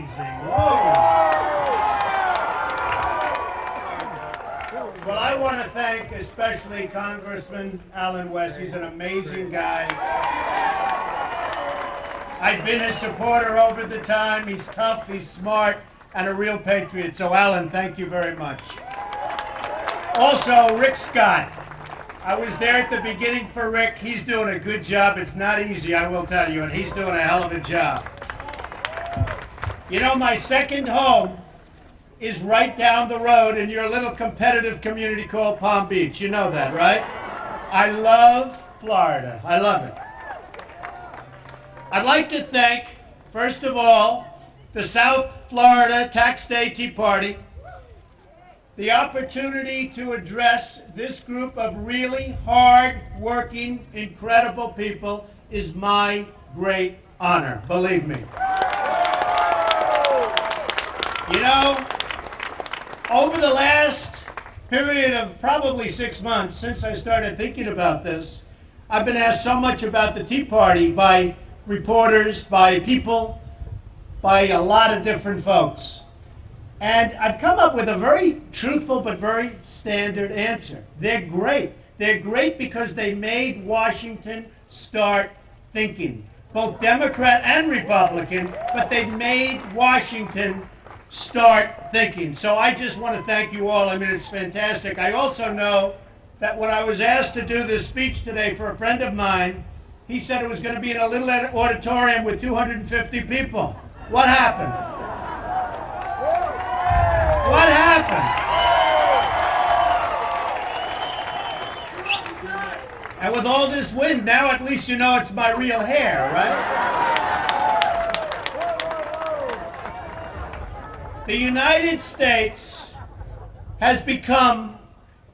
amazing. Whoa. Well, I want to thank especially Congressman Allen West. He's an amazing guy. I've been his supporter over the time. He's tough, he's smart, and a real patriot. So, Allen, thank you very much. Also, Rick Scott. I was there at the beginning for Rick. He's doing a good job. It's not easy, I will tell you, and he's doing a hell of a job. You know, my second home is right down the road in your little competitive community called Palm Beach. You know that, right? I love Florida. I love it. I'd like to thank, first of all, the South Florida Tax Day Tea Party. The opportunity to address this group of really hard-working, incredible people is my great honor, believe me. You know, over the last period of probably 6 months since I started thinking about this, I've been asked so much about the Tea Party by reporters, by people, by a lot of different folks. And I've come up with a very truthful but very standard answer. They're great. They're great because they made Washington start thinking. Both Democrat and Republican, but they made Washington start thinking. So I just want to thank you all. I mean, it's fantastic. I also know that when I was asked to do this speech today for a friend of mine, he said it was going to be in a little auditorium with 250 people. What happened? What happened? And with all this wind, now at least you know it's my real hair, right? The United States has become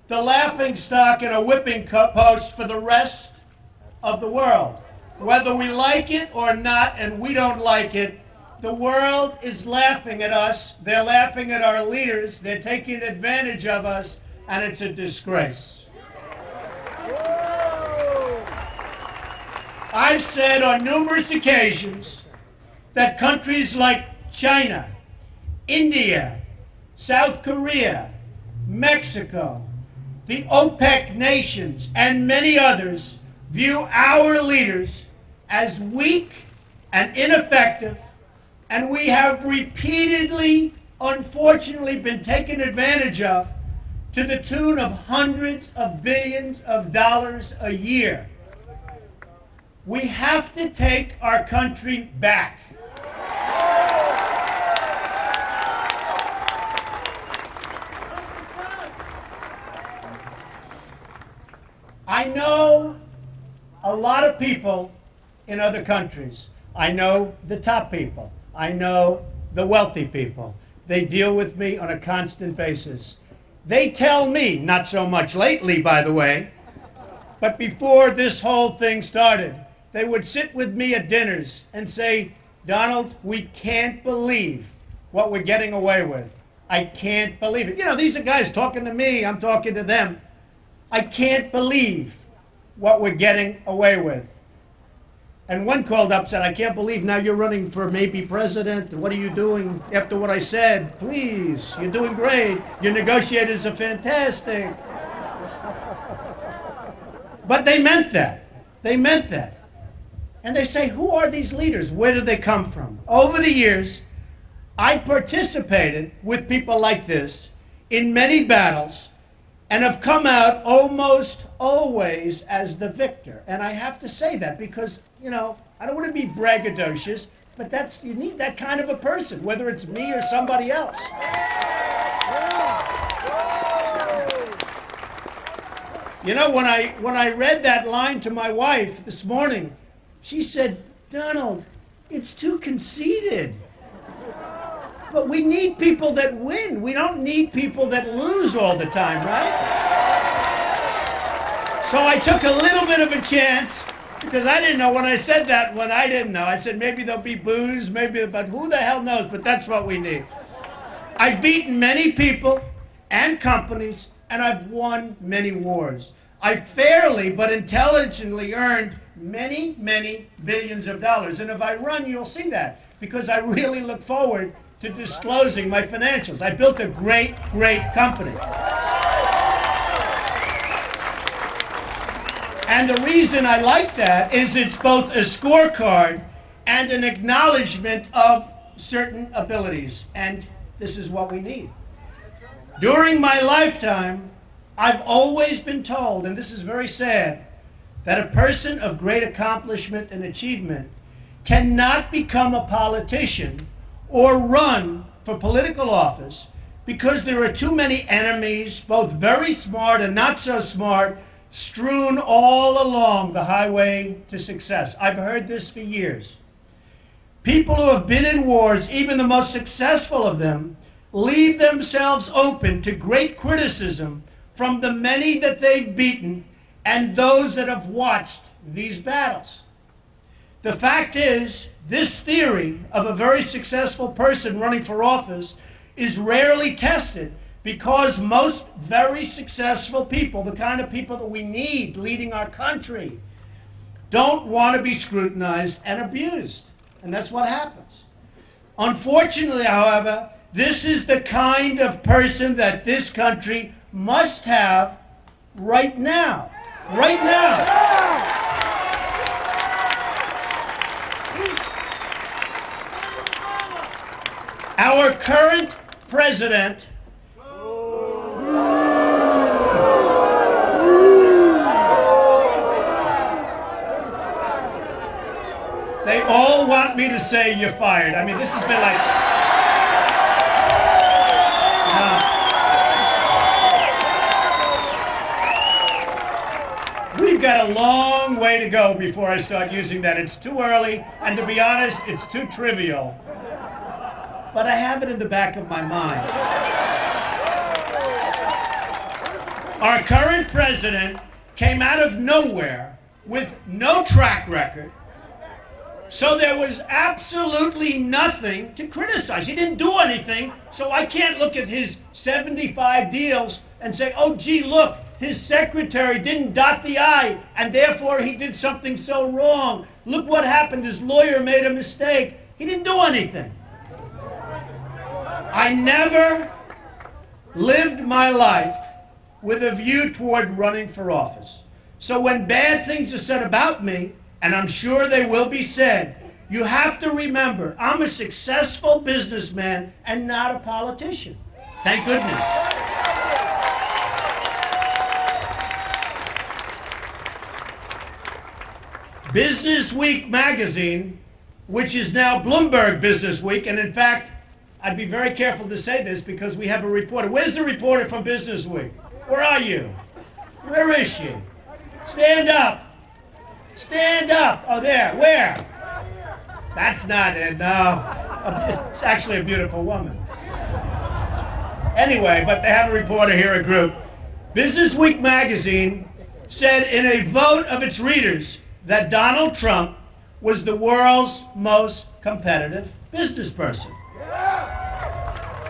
the laughingstock and a whipping post for the rest of the world. Whether we like it or not, and we don't like it, the world is laughing at us. They're laughing at our leaders. They're taking advantage of us, and it's a disgrace. I've said on numerous occasions that countries like China, India, South Korea, Mexico, the OPEC nations, and many others view our leaders as weak and ineffective, and we have repeatedly, unfortunately, been taken advantage of to the tune of hundreds of billions of dollars a year. We have to take our country back. I know a lot of people in other countries. I know the top people. I know the wealthy people. They deal with me on a constant basis. They tell me, not so much lately, by the way, but before this whole thing started, they would sit with me at dinners and say, Donald, we can't believe what we're getting away with. I can't believe it. You know, these are guys talking to me, I'm talking to them. I can't believe what we're getting away with. And one called up and said, I can't believe now you're running for maybe president. What are you doing after what I said? Please, you're doing great. Your negotiators are fantastic. But they meant that. They meant that. And they say, who are these leaders? Where do they come from? Over the years, I participated with people like this in many battles and have come out almost always as the victor. And I have to say that because, you know, I don't want to be braggadocious, but you need that kind of a person, whether it's me or somebody else. You know, when I read that line to my wife this morning, she said, Donald, it's too conceited. But we need people that win. We don't need people that lose all the time, right? So I took a little bit of a chance because I didn't know when I said that when I didn't know. I said maybe there'll be booze, but who the hell knows? But that's what we need. I've beaten many people and companies, and I've won many wars. I fairly but intelligently earned many, many billions of dollars. And if I run, you'll see that. because I really look forward to disclosing my financials. I built a great, great company. And the reason I like that is it's both a scorecard and an acknowledgement of certain abilities. And this is what we need. During my lifetime, I've always been told, and this is very sad, that a person of great accomplishment and achievement cannot become a politician or run for political office because there are too many enemies, both very smart and not so smart, strewn all along the highway to success. I've heard this for years. People who have been in wars, even the most successful of them, leave themselves open to great criticism from the many that they've beaten and those that have watched these battles. The fact is, this theory of a very successful person running for office is rarely tested because most very successful people, the kind of people that we need leading our country, don't want to be scrutinized and abused. And that's what happens. Unfortunately, however, this is the kind of person that this country must have right now. Right now. Our current president they all want me to say you're fired. I mean, this has been like... We've got a long way to go before I start using that. It's too early, and to be honest, it's too trivial. But I have it in the back of my mind. Our current president came out of nowhere with no track record, so there was absolutely nothing to criticize. He didn't do anything, so I can't look at his 75 deals and say, oh, gee, look, his secretary didn't dot the I, and therefore he did something so wrong. Look what happened, his lawyer made a mistake. He didn't do anything. I never lived my life with a view toward running for office. So when bad things are said about me, and I'm sure they will be said, you have to remember, I'm a successful businessman and not a politician. Thank goodness. Business Week magazine, which is now Bloomberg Business Week, and in fact, I'd be very careful to say this because we have a reporter. Where's the reporter from Business Week? Where are you? Where is she? Stand up. Stand up. Oh, there. Where? That's not it. No. It's actually a beautiful woman. Anyway, but they have a reporter here, a group. Business Week magazine said in a vote of its readers that Donald Trump was the world's most competitive business person,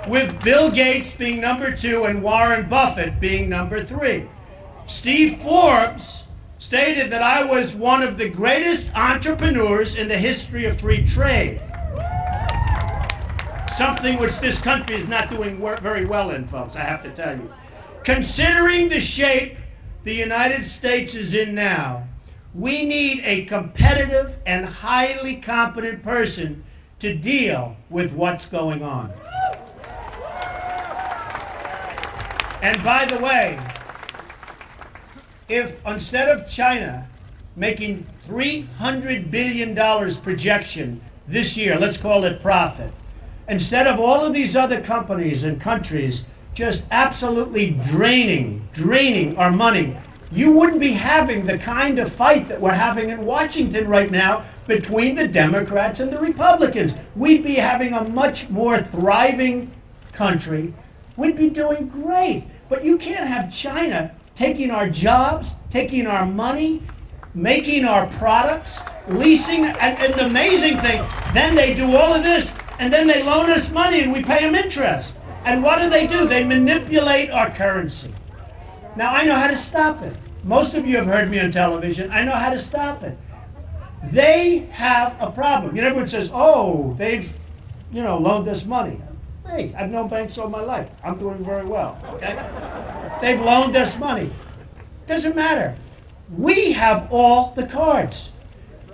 with Bill Gates being number 2 and Warren Buffett being number 3. Steve Forbes stated that I was one of the greatest entrepreneurs in the history of free trade. Something which this country is not doing very well in, folks, I have to tell you. Considering the shape the United States is in now, we need a competitive and highly competent person to deal with what's going on. And by the way, if instead of China making $300 billion projection this year, let's call it profit, instead of all of these other companies and countries just absolutely draining our money, you wouldn't be having the kind of fight that we're having in Washington right now between the Democrats and the Republicans. We'd be having a much more thriving country. We'd be doing great. But you can't have China taking our jobs, taking our money, making our products, leasing, and the amazing thing, then they do all of this, and then they loan us money and we pay them interest. And what do? They manipulate our currency. Now, I know how to stop it. Most of you have heard me on television. I know how to stop it. They have a problem. You know, everyone says, oh, they've, loaned us money. Hey, I've known banks all my life. I'm doing very well, okay? They've loaned us money. Doesn't matter. We have all the cards.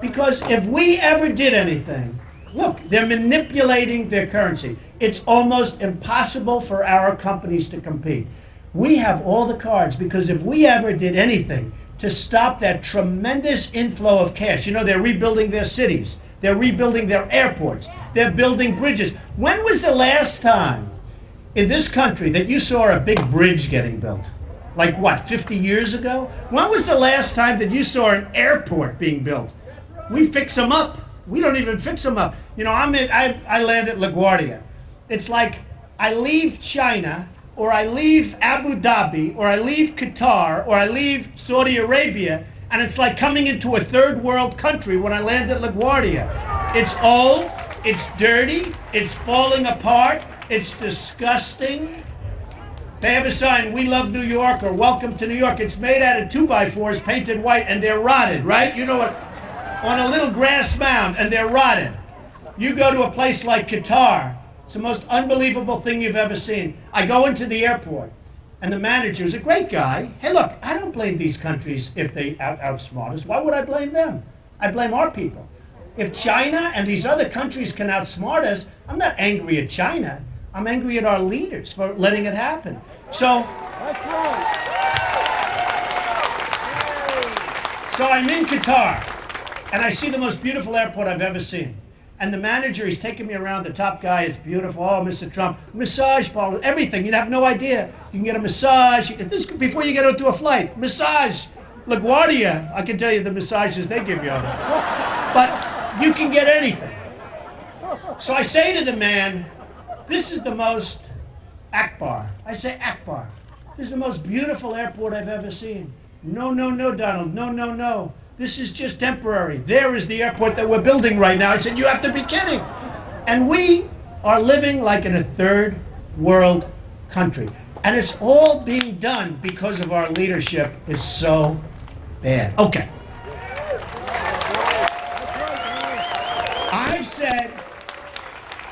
Because if we ever did anything, look, they're manipulating their currency. It's almost impossible for our companies to compete. We have all the cards because if we ever did anything to stop that tremendous inflow of cash, they're rebuilding their cities, they're rebuilding their airports, they're building bridges. When was the last time in this country that you saw a big bridge getting built? Like what, 50 years ago? When was the last time that you saw an airport being built? We fix them up. We don't even fix them up. I land at LaGuardia. It's like I leave China, or I leave Abu Dhabi, or I leave Qatar, or I leave Saudi Arabia, and it's like coming into a third world country when I land at LaGuardia. It's old, it's dirty, it's falling apart, it's disgusting. They have a sign, "We love New York," or "Welcome to New York." It's made out of 2x4s painted white, and they're rotted, right? You know what? On a little grass mound, and they're rotted. You go to a place like Qatar, it's the most unbelievable thing you've ever seen. I go into the airport, and the manager is a great guy. Hey, look, I don't blame these countries if they outsmart us. Why would I blame them? I blame our people. If China and these other countries can outsmart us, I'm not angry at China. I'm angry at our leaders for letting it happen. So, so I'm in Qatar. And I see the most beautiful airport I've ever seen. And the manager, he's taking me around, the top guy, it's beautiful. Oh, Mr. Trump, massage parlor, everything. You have no idea. You can get a massage. This before you get onto a flight. Massage. LaGuardia, I can tell you the massages they give you. But you can get anything. So I say to the man, this is the most, Akbar. I say, Akbar, this is the most beautiful airport I've ever seen. No, Donald, no. This is just temporary. There is the airport that we're building right now. I said, you have to be kidding. And we are living like in a third world country. And it's all being done because of our leadership is so bad. Okay. I've said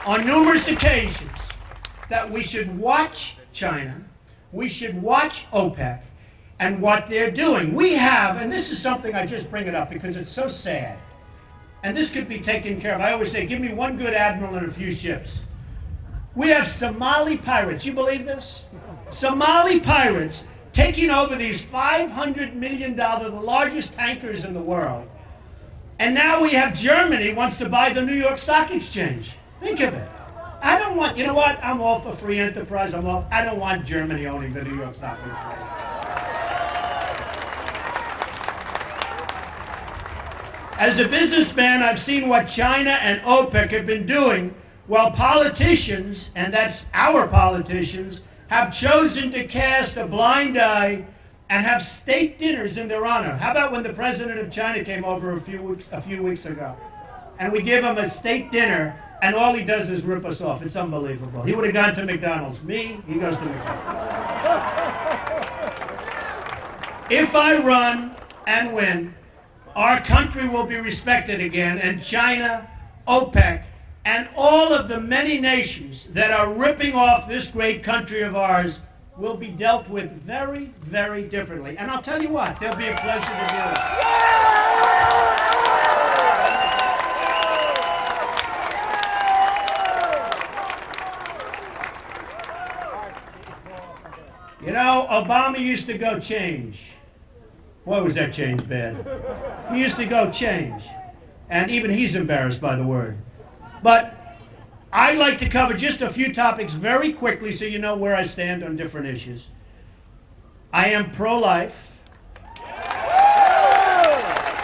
on numerous occasions that we should watch China, we should watch OPEC, and what they're doing. We have, and this is something I just bring it up because it's so sad, and this could be taken care of. I always say, give me one good admiral and a few ships. We have Somali pirates. You believe this? Somali pirates taking over these $500 million, the largest tankers in the world. And now we have Germany wants to buy the New York Stock Exchange. Think of it. I don't want, you know what? I'm all for free enterprise. I don't want Germany owning the New York Stock Exchange. As a businessman, I've seen what China and OPEC have been doing while politicians, and that's our politicians, have chosen to cast a blind eye and have state dinners in their honor. How about when the president of China came over a few weeks ago, and we give him a state dinner, and all he does is rip us off. It's unbelievable. He would have gone to McDonald's. Me, he goes to McDonald's. If I run and win, our country will be respected again, and China, OPEC, and all of the many nations that are ripping off this great country of ours will be dealt with very, very differently. And I'll tell you what, they'll be a pleasure to deal with. Obama used to go change. Boy, was that change bad. He used to go change. And even he's embarrassed by the word. But I'd like to cover just a few topics very quickly so you know where I stand on different issues. I am pro-life.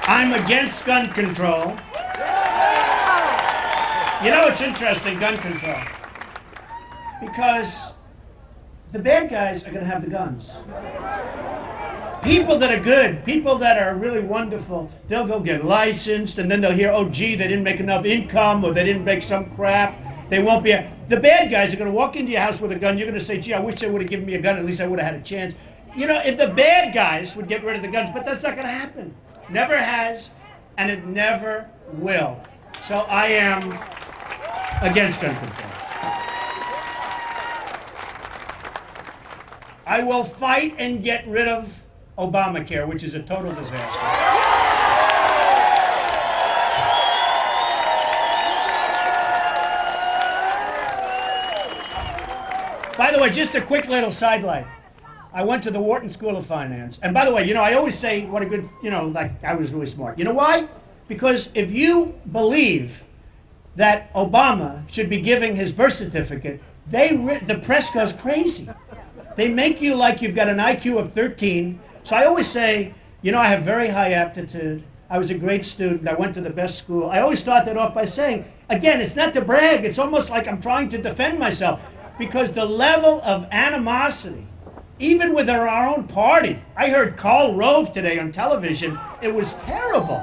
I'm against gun control. You know, it's interesting, gun control. Because the bad guys are going to have the guns. People that are good, people that are really wonderful, they'll go get licensed, and then they'll hear, oh, gee, they didn't make enough income, or they didn't make some crap. They won't be. The bad guys are going to walk into your house with a gun. You're going to say, gee, I wish they would have given me a gun. At least I would have had a chance. You know, if the bad guys would get rid of the guns, but that's not going to happen. Never has, and it never will. So I am against gun control. I will fight and get rid of Obamacare, which is a total disaster. By the way, just a quick little sidelight. I went to the Wharton School of Finance. And by the way, you know, I always say what a good, you know, like I was really smart. You know why? Because if you believe that Obama should be giving his birth certificate, the press goes crazy. They make you like you've got an IQ of 13. So I always say, you know, I have very high aptitude. I was a great student. I went to the best school. I always start that off by saying, again, it's not to brag. It's almost like I'm trying to defend myself. Because the level of animosity, even within our own party. I heard Karl Rove today on television. It was terrible.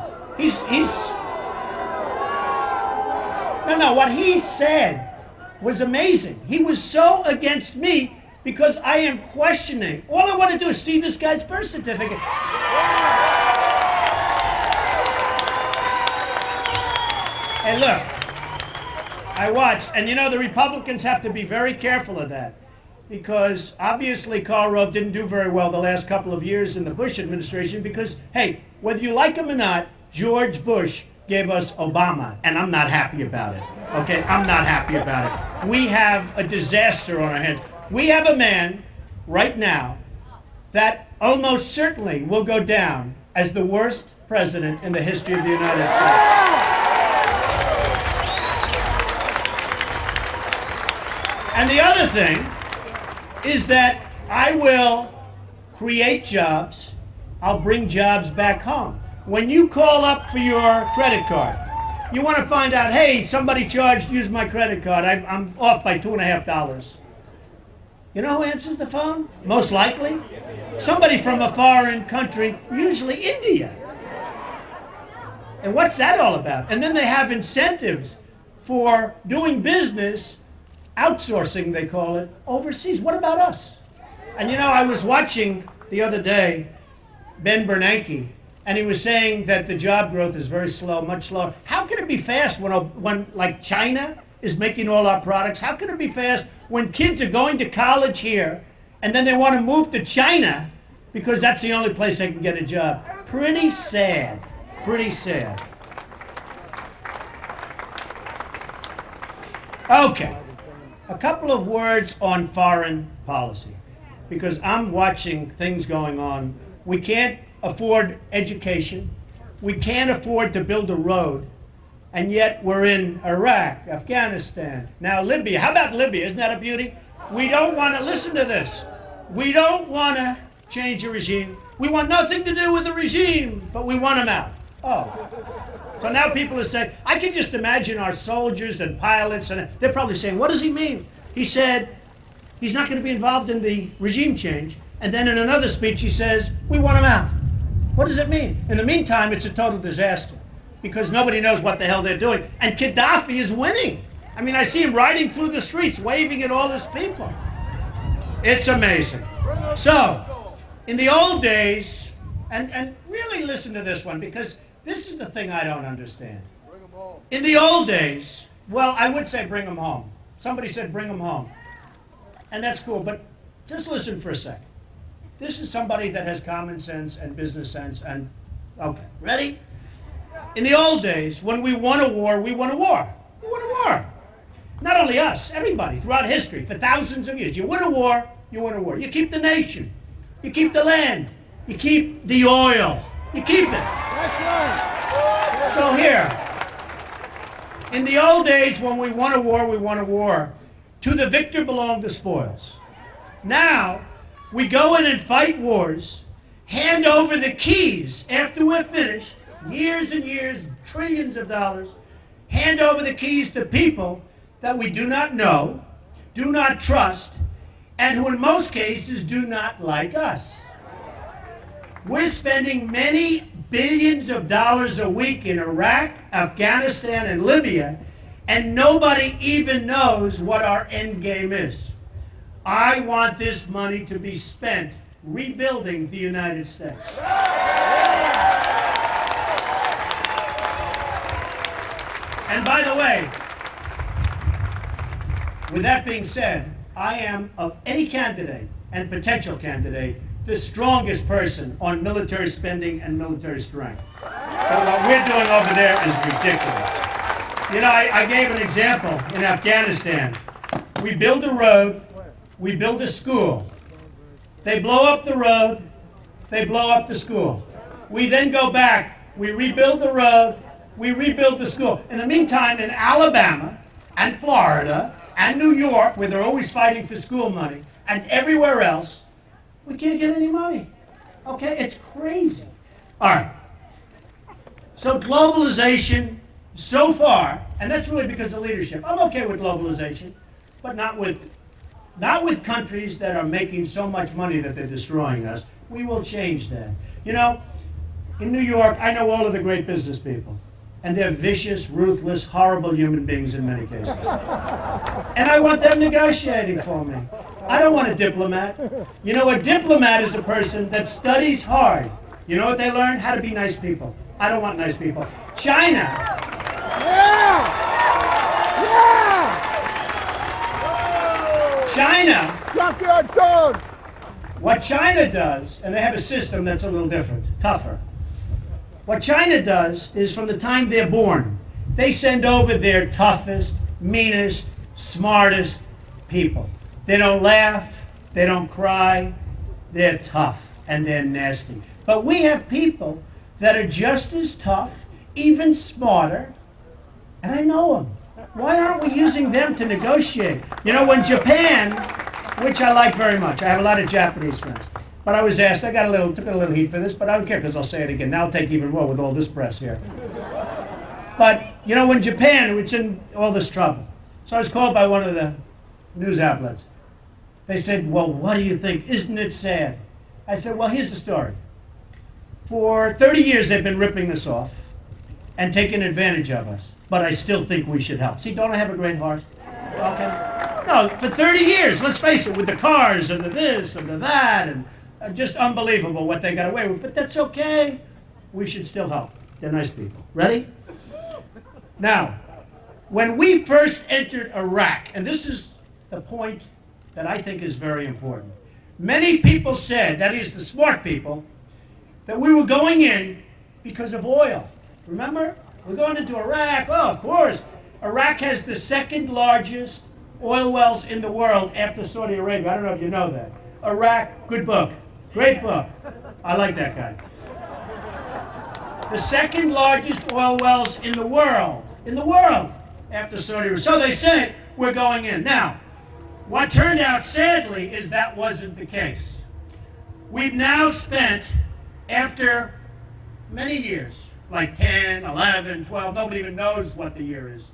No, what he said was amazing. He was so against me because I am questioning. All I want to do is see this guy's birth certificate. Hey, look, I watched, and you know, the Republicans have to be very careful of that. Because obviously Karl Rove didn't do very well the last couple of years in the Bush administration because, hey, whether you like him or not, George Bush gave us Obama, and I'm not happy about it, okay? I'm not happy about it. We have a disaster on our hands. We have a man right now that almost certainly will go down as the worst president in the history of the United States. And the other thing is that I will create jobs. I'll bring jobs back home. When you call up for your credit card, you want to find out, hey, somebody charged, use my credit card. I'm off by $2.50. You know who answers the phone? Most likely, somebody from a foreign country, usually India. And what's that all about? And then they have incentives for doing business, outsourcing, they call it, overseas. What about us? And you know, I was watching the other day Ben Bernanke, and he was saying that the job growth is very slow, much slower. How can it be fast when like China is making all our products? How can it be fast when kids are going to college here and then they want to move to China because that's the only place they can get a job? Pretty sad. Pretty sad. Okay. A couple of words on foreign policy, because I'm watching things going on. We can't afford education. We can't afford to build a road. And yet we're in Iraq, Afghanistan, now Libya. How about Libya? Isn't that a beauty? We don't want to listen to this. We don't want to change the regime. We want nothing to do with the regime, but we want them out. Oh. So now people are saying, I can just imagine our soldiers and pilots, and they're probably saying, what does he mean? He said he's not going to be involved in the regime change. And then in another speech he says, we want him out. What does it mean? In the meantime, it's a total disaster because nobody knows what the hell they're doing. And Gaddafi is winning. I mean, I see him riding through the streets, waving at all his people. It's amazing. So, in the old days, and really listen to this one because this is the thing I don't understand. In the old days, well, I would say bring them home. Somebody said bring them home. And that's cool, but just listen for a second. This is somebody that has common sense and business sense and, okay, ready? In the old days, when we won a war, we won a war. We won a war. Not only us, everybody throughout history for thousands of years. You win a war, you win a war. You keep the nation. You keep the land. You keep the oil. You keep it. So here, in the old days when we won a war, we won a war. To the victor belong the spoils. Now, we go in and fight wars, hand over the keys after we're finished, years and years, trillions of dollars, hand over the keys to people that we do not know, do not trust, and who in most cases do not like us. We're spending many billions of dollars a week in Iraq, Afghanistan, and Libya, and nobody even knows what our end game is. I want this money to be spent rebuilding the United States. And by the way, with that being said, I am, of any candidate and potential candidate, the strongest person on military spending and military strength. But what we're doing over there is ridiculous. You know, I gave an example in Afghanistan. We build a road, we build a school. They blow up the road, they blow up the school. We then go back, we rebuild the road, we rebuild the school. In the meantime, in Alabama and Florida and New York, where they're always fighting for school money, and everywhere else, we can't get any money. Okay, it's crazy. All right. So globalization, so far, and that's really because of leadership. I'm okay with globalization, but not with countries that are making so much money that they're destroying us. We will change that. You know, in New York, I know all of the great business people, and they're vicious, ruthless, horrible human beings in many cases. And I want them negotiating for me. I don't want a diplomat. You know, a diplomat is a person that studies hard. You know what they learn? How to be nice people. I don't want nice people. China. Yeah! Yeah! China. What China does, and they have a system that's a little different, tougher. What China does is from the time they're born, they send over their toughest, meanest, smartest people. They don't laugh, they don't cry, they're tough and they're nasty. But we have people that are just as tough, even smarter, and I know them. Why aren't we using them to negotiate? You know, when Japan, which I like very much, I have a lot of Japanese friends, but I was asked, took a little heat for this, but I don't care because I'll say it again. Now I'll take even more with all this press here. But, you know, when Japan, it's in all this trouble. So I was called by one of the news outlets. They said, well, what do you think? Isn't it sad? I said, well, here's the story. For 30 years, they've been ripping us off and taking advantage of us. But I still think we should help. See, don't I have a great heart? Okay. No, for 30 years, let's face it, with the cars and the this and the that, and just unbelievable what they got away with. But that's okay. We should still help. They're nice people. Ready? Now, when we first entered Iraq, and this is the point that I think is very important. Many people said, that is the smart people, that we were going in because of oil. Remember? We're going into Iraq. Oh, of course. Iraq has the second largest oil wells in the world after Saudi Arabia. I don't know if you know that. Iraq, good book. Great book. I like that guy. The second largest oil wells in the world after Saudi Arabia. So they say we're going in. Now, what turned out, sadly, is that wasn't the case. We've now spent, after many years, like 10, 11, 12, nobody even knows what the year is,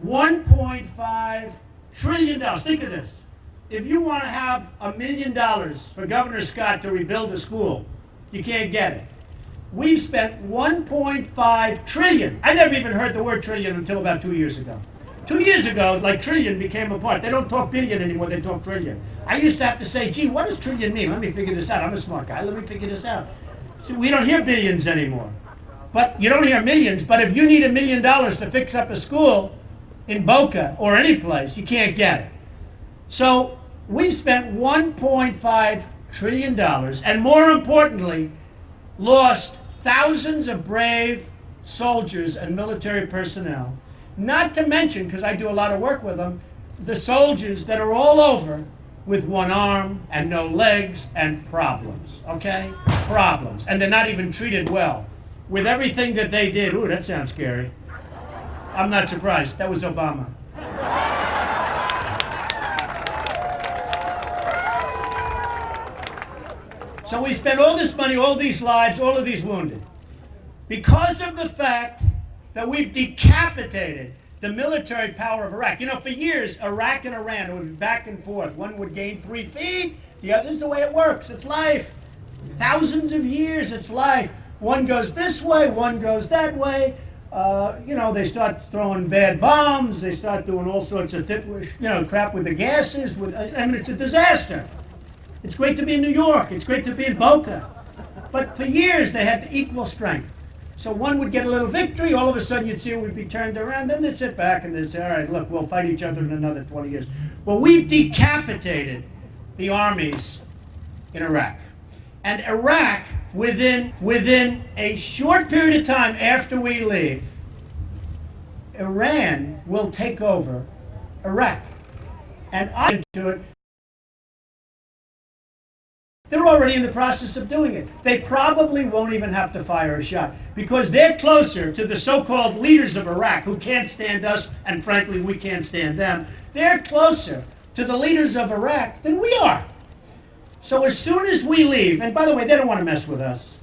$1.5 trillion. Think of this. If you want to have $1 million for Governor Scott to rebuild a school, you can't get it. We've spent $1.5 trillion. I never even heard the word trillion until about 2 years ago. 2 years ago, like trillion became a part. They don't talk billion anymore, they talk trillion. I used to have to say, gee, what does trillion mean? Let me figure this out. I'm a smart guy. Let me figure this out. So we don't hear billions anymore. But you don't hear millions, but if you need $1 million to fix up a school in Boca or any place, you can't get it. So we've spent $1.5 trillion, and more importantly, lost thousands of brave soldiers and military personnel. Not to mention, because I do a lot of work with them, the soldiers that are all over with one arm and no legs and problems, okay? Problems. And they're not even treated well. With everything that they did, ooh, that sounds scary. I'm not surprised. That was Obama. So we spent all this money, all these lives, all of these wounded, because of the fact that we've decapitated the military power of Iraq. You know, for years, Iraq and Iran would be back and forth. One would gain 3 feet, the other's the way it works. It's life. Thousands of years, it's life. One goes this way, one goes that way. You know, they start throwing bad bombs. They start doing all sorts of crap with the gases. I mean, it's a disaster. It's great to be in New York. It's great to be in Boca. But for years, they had equal strength. So one would get a little victory, all of a sudden you'd see it would be turned around, then they'd sit back and they'd say, all right, look, we'll fight each other in another 20 years. Well, we've decapitated the armies in Iraq. And Iraq, within a short period of time after we leave, Iran will take over Iraq. And I do it. They're already in the process of doing it. They probably won't even have to fire a shot because they're closer to the so-called leaders of Iraq who can't stand us, and frankly, we can't stand them. They're closer to the leaders of Iraq than we are. So as soon as we leave, and by the way, they don't want to mess with us,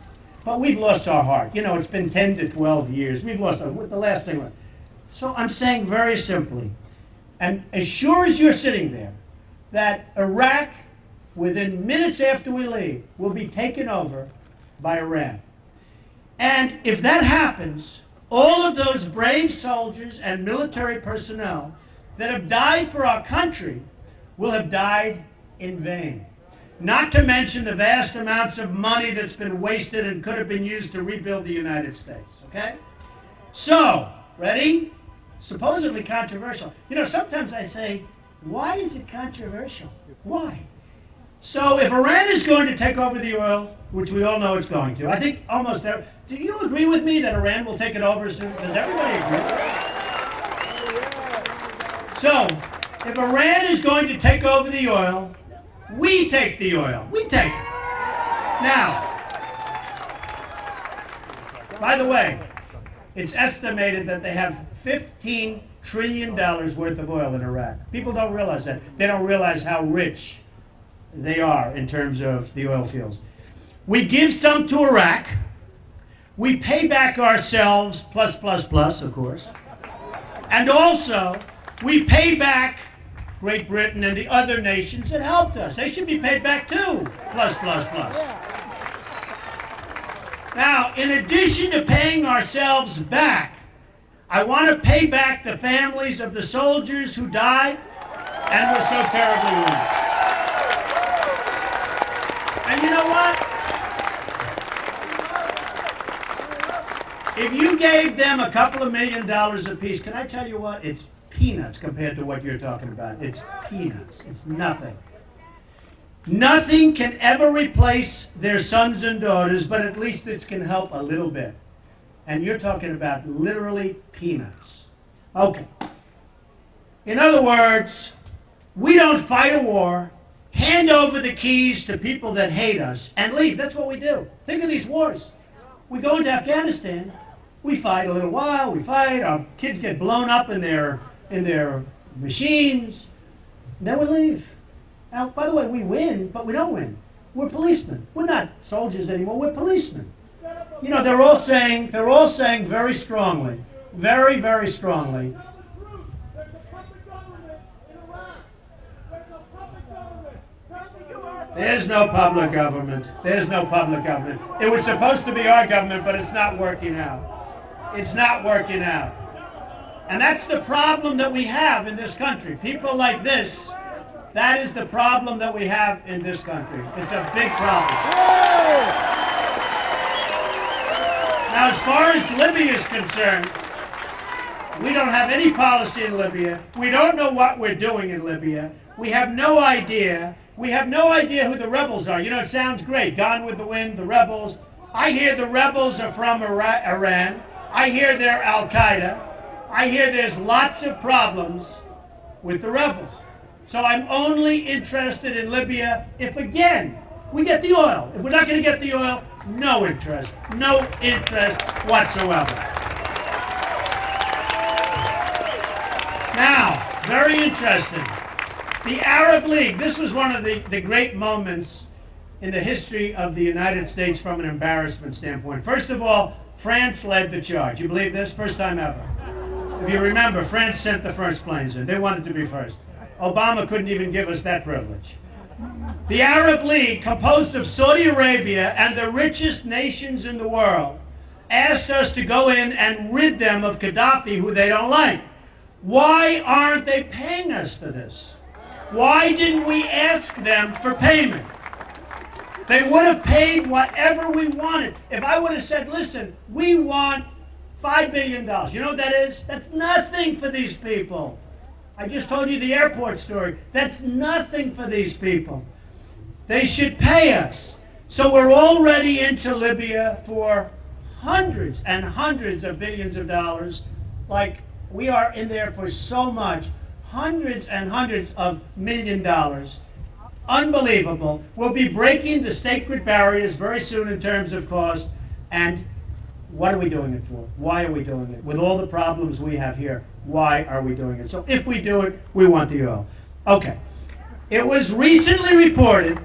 but we've lost our heart. You know, it's been 10 to 12 years. We've lost our, the last thing. So I'm saying very simply, and as sure as you're sitting there, that Iraq, within minutes after we leave, will be taken over by Iran. And if that happens, all of those brave soldiers and military personnel that have died for our country will have died in vain. Not to mention the vast amounts of money that's been wasted and could have been used to rebuild the United States, okay? So, ready? Supposedly controversial. You know, sometimes I say, why is it controversial? Why? So if Iran is going to take over the oil, which we all know it's going to, I think almost every, do you agree with me that Iran will take it over soon? Does everybody agree? So, if Iran is going to take over the oil, we take the oil. We take it. Now, by the way, it's estimated that they have $15 trillion worth of oil in Iraq. People don't realize that. They don't realize how rich they are in terms of the oil fields. We give some to Iraq. We pay back ourselves, plus, of course. And also, we pay back Great Britain and the other nations that helped us. They should be paid back too, plus. Now, in addition to paying ourselves back, I want to pay back the families of the soldiers who died and were so terribly wounded. And you know what? If you gave them a couple of $1 million apiece, can I tell you what? It's peanuts compared to what you're talking about. It's peanuts. It's nothing. Nothing can ever replace their sons and daughters, but at least it can help a little bit. And you're talking about literally peanuts. Okay. In other words, we don't fight a war, hand over the keys to people that hate us, and leave. That's what we do. Think of these wars. We go into Afghanistan, we fight a little while, we fight, our kids get blown up in their machines, then we leave. Now, by the way, we win, but we don't win. We're policemen. We're not soldiers anymore, we're policemen. You know, they're all saying very strongly, very, very strongly, there's no public government. There's no public government. It was supposed to be our government, but it's not working out. It's not working out. And that's the problem that we have in this country. People like this, that is the problem that we have in this country. It's a big problem. Now, as far as Libya is concerned, we don't have any policy in Libya. We don't know what we're doing in Libya. We have no idea. We have no idea who the rebels are. You know, it sounds great. Gone with the Wind, the rebels. I hear the rebels are from Iran. I hear they're Al-Qaeda. I hear there's lots of problems with the rebels. So I'm only interested in Libya if, again, we get the oil. If we're not going to get the oil, no interest. No interest whatsoever. Now, very interesting. The Arab League, this was one of the great moments in the history of the United States from an embarrassment standpoint. First of all, France led the charge. You believe this? First time ever. If you remember, France sent the first planes in. They wanted to be first. Obama couldn't even give us that privilege. The Arab League, composed of Saudi Arabia and the richest nations in the world, asked us to go in and rid them of Gaddafi, who they don't like. Why aren't they paying us for this? Why didn't we ask them for payment? They would have paid whatever we wanted. If I would have said, listen, we want $5 billion. You know what that is? That's nothing for these people. I just told you the airport story. That's nothing for these people. They should pay us. So we're already into Libya for hundreds and hundreds of billions of dollars. Like, we are in there for so much. Hundreds and hundreds of $1 million. Unbelievable. We'll be breaking the sacred barriers very soon in terms of cost. And what are we doing it for? Why are we doing it? With all the problems we have here, why are we doing it? So if we do it, we want the oil. Okay. It was recently reported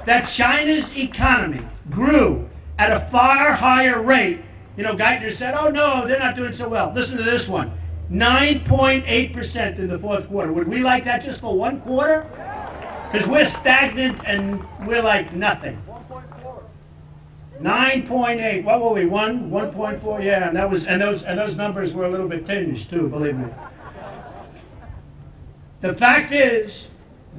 that China's economy grew at a far higher rate. You know, Geithner said, oh no, they're not doing so well. Listen to this one. 9.8% in the fourth quarter. Would we like that just for one quarter? Because we're stagnant and we're like nothing. 9.8. What were we? 1.4. Yeah, and those numbers were a little bit tinged too. Believe me. The fact is,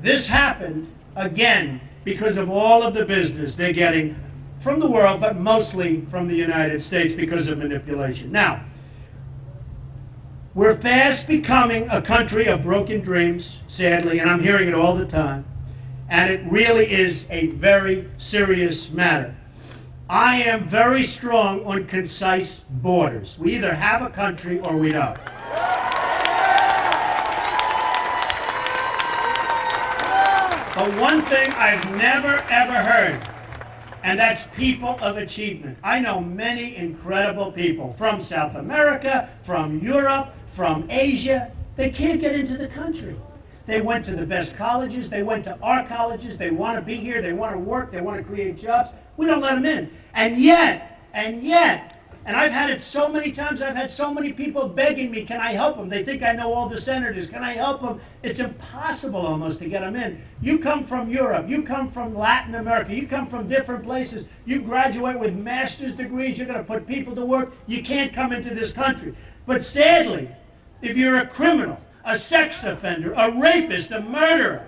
this happened again because of all of the business they're getting from the world, but mostly from the United States because of manipulation. Now, we're fast becoming a country of broken dreams, sadly, and I'm hearing it all the time. And it really is a very serious matter. I am very strong on concise borders. We either have a country or we don't. But one thing I've never, ever heard, and that's people of achievement. I know many incredible people from South America, from Europe, from Asia. They can't get into the country. They went to the best colleges. They went to our colleges. They want to be here. They want to work. They want to create jobs. We don't let them in. And yet, and I've had it so many times, I've had so many people begging me, can I help them? They think I know all the senators. Can I help them? It's impossible almost to get them in. You come from Europe. You come from Latin America. You come from different places. You graduate with master's degrees. You're going to put people to work. You can't come into this country. But sadly, if you're a criminal, a sex offender, a rapist, a murderer,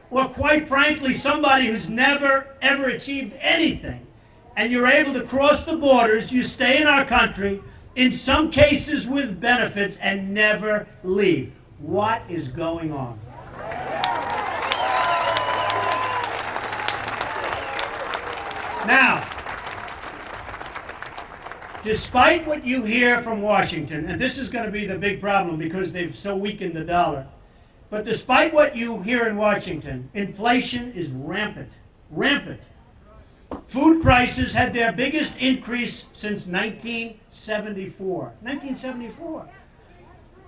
or quite frankly, somebody who's never, ever achieved anything, and you're able to cross the borders, you stay in our country, in some cases with benefits, and never leave. What is going on? Now, despite what you hear from Washington, and this is going to be the big problem because they've so weakened the dollar, but despite what you hear in Washington, inflation is rampant, rampant. Food prices had their biggest increase since 1974. 1974.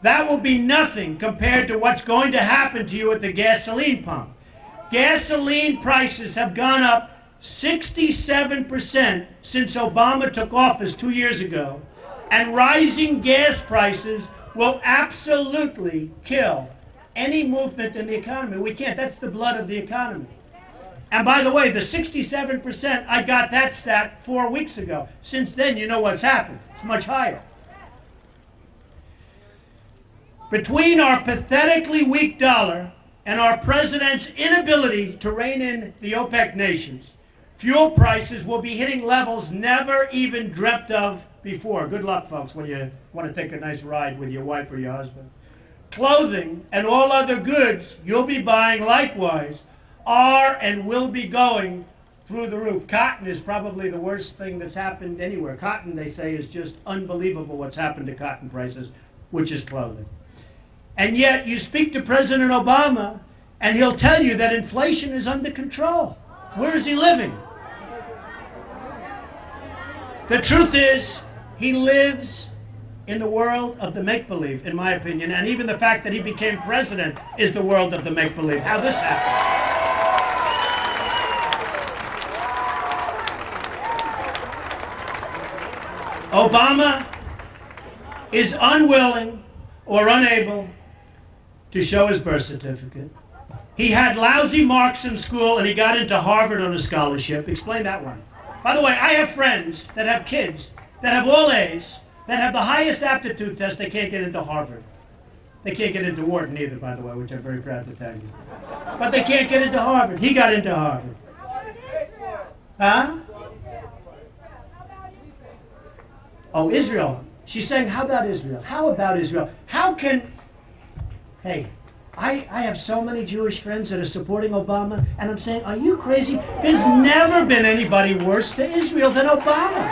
That will be nothing compared to what's going to happen to you at the gasoline pump. Gasoline prices have gone up 67% since Obama took office 2 years ago, and rising gas prices will absolutely kill any movement in the economy. We can't. That's the blood of the economy. And by the way, the 67%, I got that stat 4 weeks ago. Since then, you know what's happened. It's much higher. Between our pathetically weak dollar and our president's inability to rein in the OPEC nations, fuel prices will be hitting levels never even dreamt of before. Good luck, folks, when you want to take a nice ride with your wife or your husband. Clothing and all other goods you'll be buying likewise are and will be going through the roof. Cotton is probably the worst thing that's happened anywhere. Cotton, they say, is just unbelievable what's happened to cotton prices, which is clothing. And yet you speak to President Obama and he'll tell you that inflation is under control. Where is he living? The truth is, he lives in the world of the make-believe, in my opinion, and even the fact that he became president is the world of the make-believe. How this happened? Obama is unwilling or unable to show his birth certificate. He had lousy marks in school and he got into Harvard on a scholarship. Explain that one. By the way, I have friends that have kids that have all A's, that have the highest aptitude test. They can't get into Harvard. They can't get into Wharton either, by the way, which I'm very proud to tell you. But they can't get into Harvard. He got into Harvard. Huh? Oh, Israel. She's saying, how about Israel? How about Israel? How can... Hey, I have so many Jewish friends that are supporting Obama, and I'm saying, are you crazy? There's never been anybody worse to Israel than Obama.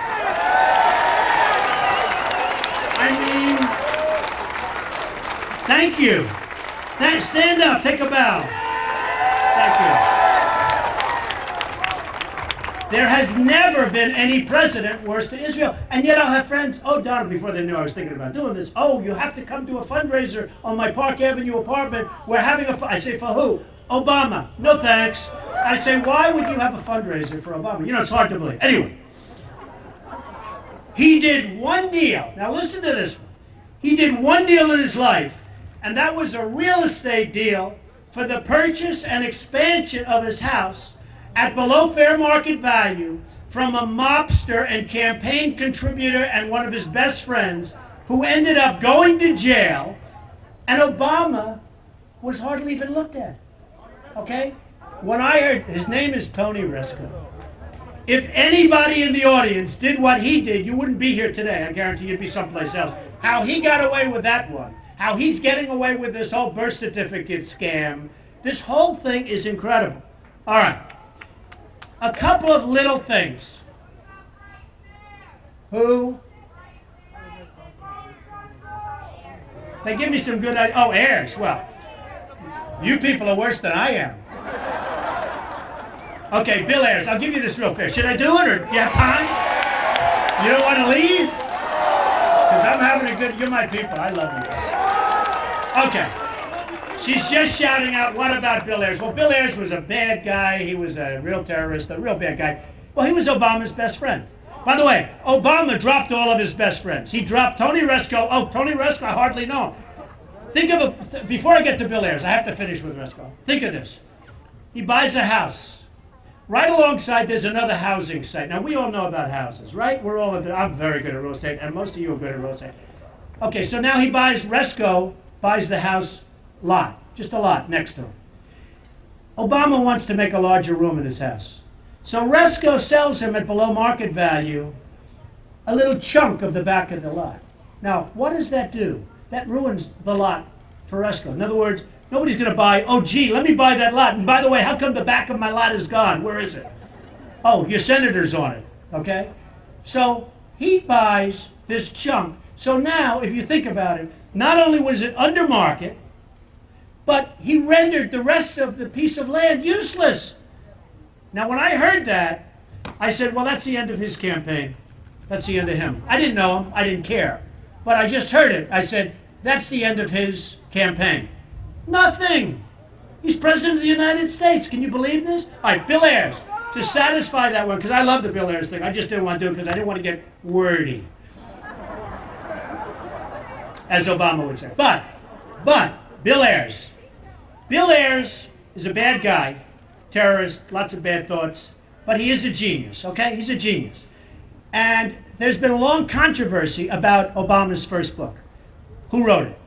I mean, thank you. Stand up, take a bow. Thank you. There has never been any president worse to Israel. And yet I'll have friends, oh, Don, before they knew I was thinking about doing this, oh, you have to come to a fundraiser on my Park Avenue apartment. We're having I say, for who? Obama. No thanks. I say, why would you have a fundraiser for Obama? You know, it's hard to believe. Anyway, he did one deal. Now listen to this one. He did one deal in his life, and that was a real estate deal for the purchase and expansion of his house at below fair market value from a mobster and campaign contributor and one of his best friends who ended up going to jail, and Obama was hardly even looked at. Okay? When I heard, his name is Tony Resco. If anybody in the audience did what he did, you wouldn't be here today. I guarantee you'd be someplace else. How he got away with that one, how he's getting away with this whole birth certificate scam, this whole thing is incredible. All right. A couple of little things. Who? They give me some good ideas. Oh, heirs. Well, you people are worse than I am. Okay, Bill Ayers, I'll give you this real fast. Should I do it, or do you have time? You don't want to leave? Because I'm having a good... You're my people. I love you. Okay. She's just shouting out, what about Bill Ayers? Well, Bill Ayers was a bad guy. He was a real terrorist, a real bad guy. Well, he was Obama's best friend. By the way, Obama dropped all of his best friends. He dropped Tony Resco. Oh, Tony Resco, I hardly know him. Think of before I get to Bill Ayers, I have to finish with Resco. Think of this. He buys a house. Right alongside, there's another housing site. Now, we all know about houses, right? I'm very good at real estate, and most of you are good at real estate. Okay, so now Resco buys the house lot, just a lot next to him. Obama wants to make a larger room in his house. So Resco sells him at below market value a little chunk of the back of the lot. Now, what does that do? That ruins the lot for Resco. In other words, nobody's going to buy, oh, gee, let me buy that lot. And by the way, how come the back of my lot is gone? Where is it? Oh, your senator's on it, okay? So he buys this chunk. So now, if you think about it, not only was it under market, but he rendered the rest of the piece of land useless. Now, when I heard that, I said, well, that's the end of his campaign. That's the end of him. I didn't know him. I didn't care. But I just heard it. I said, that's the end of his campaign. Nothing. He's president of the United States. Can you believe this? All right, Bill Ayers. To satisfy that one, because I love the Bill Ayers thing. I just didn't want to do it because I didn't want to get wordy, as Obama would say. But, Bill Ayers. Bill Ayers is a bad guy, terrorist, lots of bad thoughts, but he is a genius, okay? He's a genius. And there's been a long controversy about Obama's first book. Who wrote it?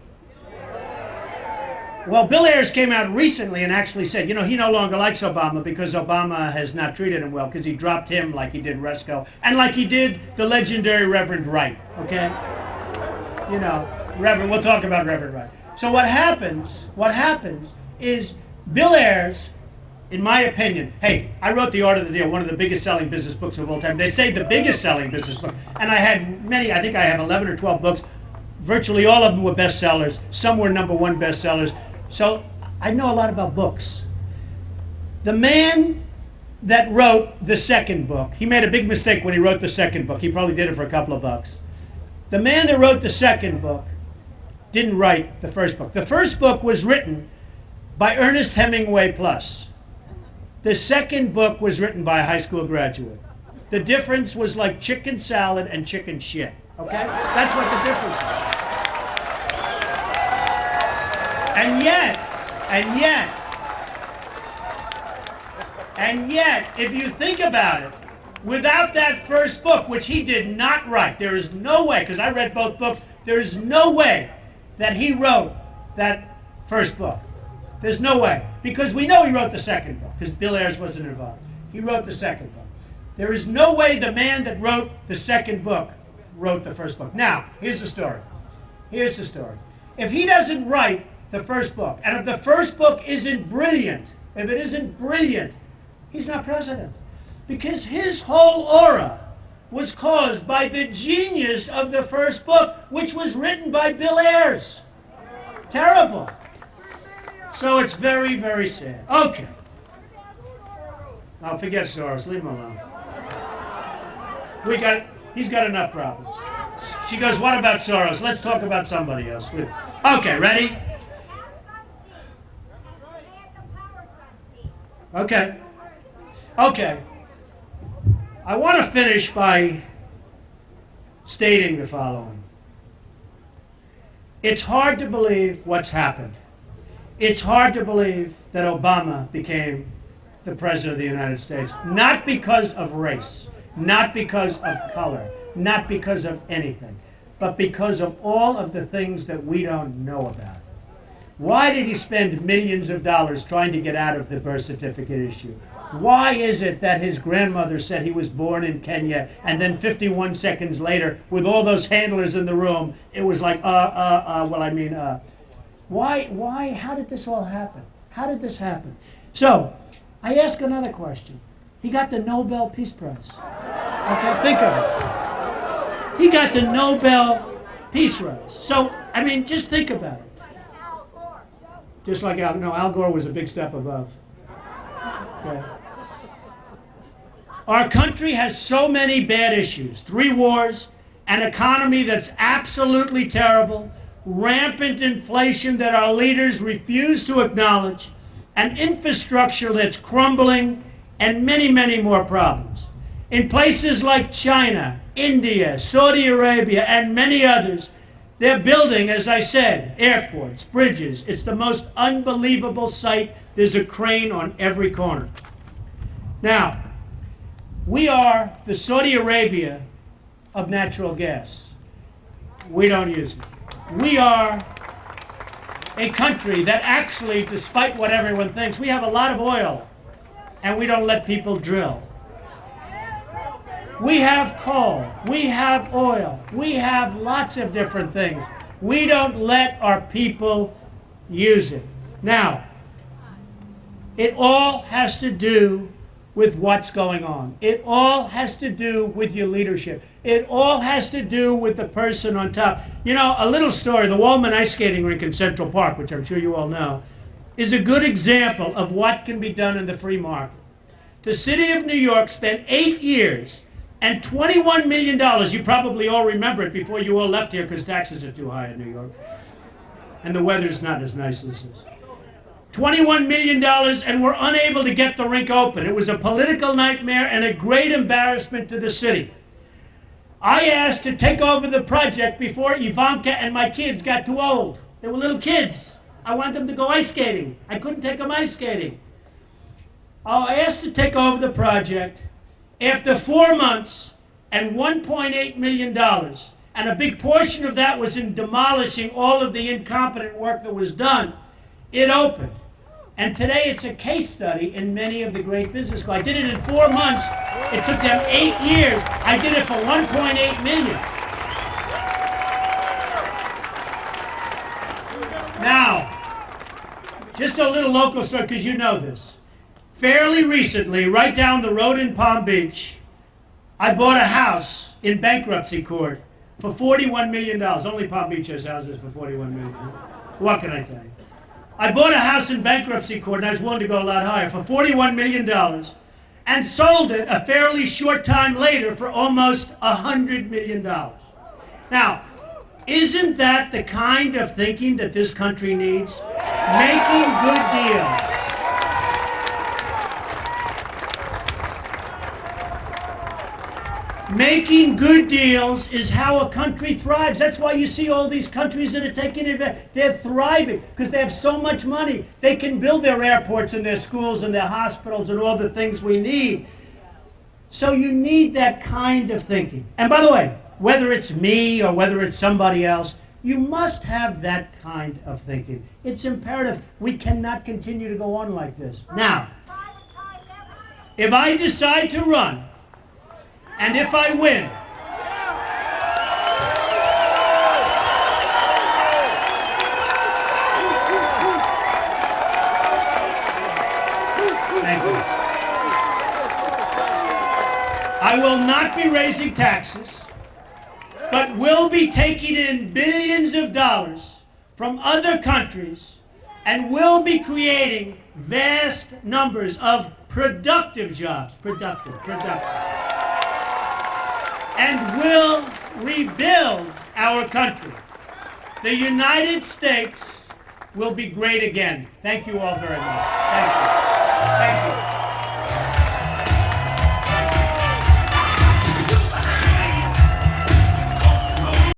Well, Bill Ayers came out recently and actually said, you know, he no longer likes Obama because Obama has not treated him well, because he dropped him like he did Resco, and like he did the legendary Reverend Wright, okay? You know, Reverend, we'll talk about Reverend Wright. So what happens is Bill Ayers, in my opinion, hey, I wrote The Art of the Deal, one of the biggest selling business books of all time. They say the biggest selling business book, and I had many, I think I have 11 or 12 books. Virtually all of them were bestsellers. Some were #1 bestsellers. So I know a lot about books. The man that wrote the second book, he made a big mistake when he wrote the second book. He probably did it for a couple of bucks. The man that wrote the second book didn't write the first book. The first book was written by Ernest Hemingway plus. The second book was written by a high school graduate. The difference was like chicken salad and chicken shit, okay? That's what the difference was. And yet, if you think about it, without that first book, which he did not write, there is no way, because I read both books, there is no way that he wrote that first book. There's no way. Because we know he wrote the second book, because Bill Ayers wasn't involved. He wrote the second book. There is no way the man that wrote the second book wrote the first book. Now, here's the story. Here's the story. If he doesn't write the first book, and if the first book isn't brilliant, if it isn't brilliant, he's not president. Because his whole aura was caused by the genius of the first book, which was written by Bill Ayers. Terrible. So it's very, very sad. Okay. Now forget Soros. Leave him alone. He's got enough problems. She goes, what about Soros? Let's talk about somebody else. Okay, ready? Okay. Okay. I want to finish by stating the following. It's hard to believe what's happened. It's hard to believe that Obama became the President of the United States, not because of race, not because of color, not because of anything, but because of all of the things that we don't know about. Why did he spend millions of dollars trying to get out of the birth certificate issue? Why is it that his grandmother said he was born in Kenya, and then 51 seconds later, with all those handlers in the room, it was like, why, how did this all happen? How did this happen? So, I ask another question. He got the Nobel Peace Prize. Okay, think of it. He got the Nobel Peace Prize. So, I mean, just think about it. Just like Al Gore was a big step above. Okay. Our country has so many bad issues. 3 wars, an economy that's absolutely terrible, rampant inflation that our leaders refuse to acknowledge, an infrastructure that's crumbling, and many, many more problems. In places like China, India, Saudi Arabia, and many others, they're building, as I said, airports, bridges. It's the most unbelievable sight. There's a crane on every corner. Now, we are the Saudi Arabia of natural gas. We don't use it. We are a country that actually, despite what everyone thinks, we have a lot of oil, and we don't let people drill. We have coal, we have oil, we have lots of different things. We don't let our people use it. Now, it all has to do with what's going on. It all has to do with your leadership. It all has to do with the person on top. You know, a little story, the Wallman Ice Skating Rink in Central Park, which I'm sure you all know, is a good example of what can be done in the free market. The city of New York spent 8 years and $21 million. You probably all remember it before you all left here because taxes are too high in New York. And the weather's not as nice as this is. $21 million, and we're unable to get the rink open. It was a political nightmare and a great embarrassment to the city. I asked to take over the project before Ivanka and my kids got too old. They were little kids. I wanted them to go ice skating. I couldn't take them ice skating. I asked to take over the project. After 4 months and $1.8 million, and a big portion of that was in demolishing all of the incompetent work that was done, it opened. And today it's a case study in many of the great business schools. I did it in 4 months. It took them 8 years. I did it for $1.8 million. Now, just a little local story, because you know this. Fairly recently, right down the road in Palm Beach, I bought a house in bankruptcy court for $41 million. Only Palm Beach has houses for $41 million. What can I tell you? I bought a house in bankruptcy court, and I was willing to go a lot higher, for $41 million, and sold it a fairly short time later for almost $100 million. Now, isn't that the kind of thinking that this country needs? Making good deals. Making good deals is how a country thrives. That's why you see all these countries that are taking advantage. They're thriving because they have so much money. They can build their airports and their schools and their hospitals and all the things we need. So you need that kind of thinking. And by the way, whether it's me or whether it's somebody else, you must have that kind of thinking. It's imperative. We cannot continue to go on like this. Now, if I decide to run, And if I win, thank you. I will not be raising taxes, but will be taking in billions of dollars from other countries and will be creating vast numbers of productive jobs, productive, and will rebuild our country. The United States will be great again. Thank you all very much. Thank you. Thank you.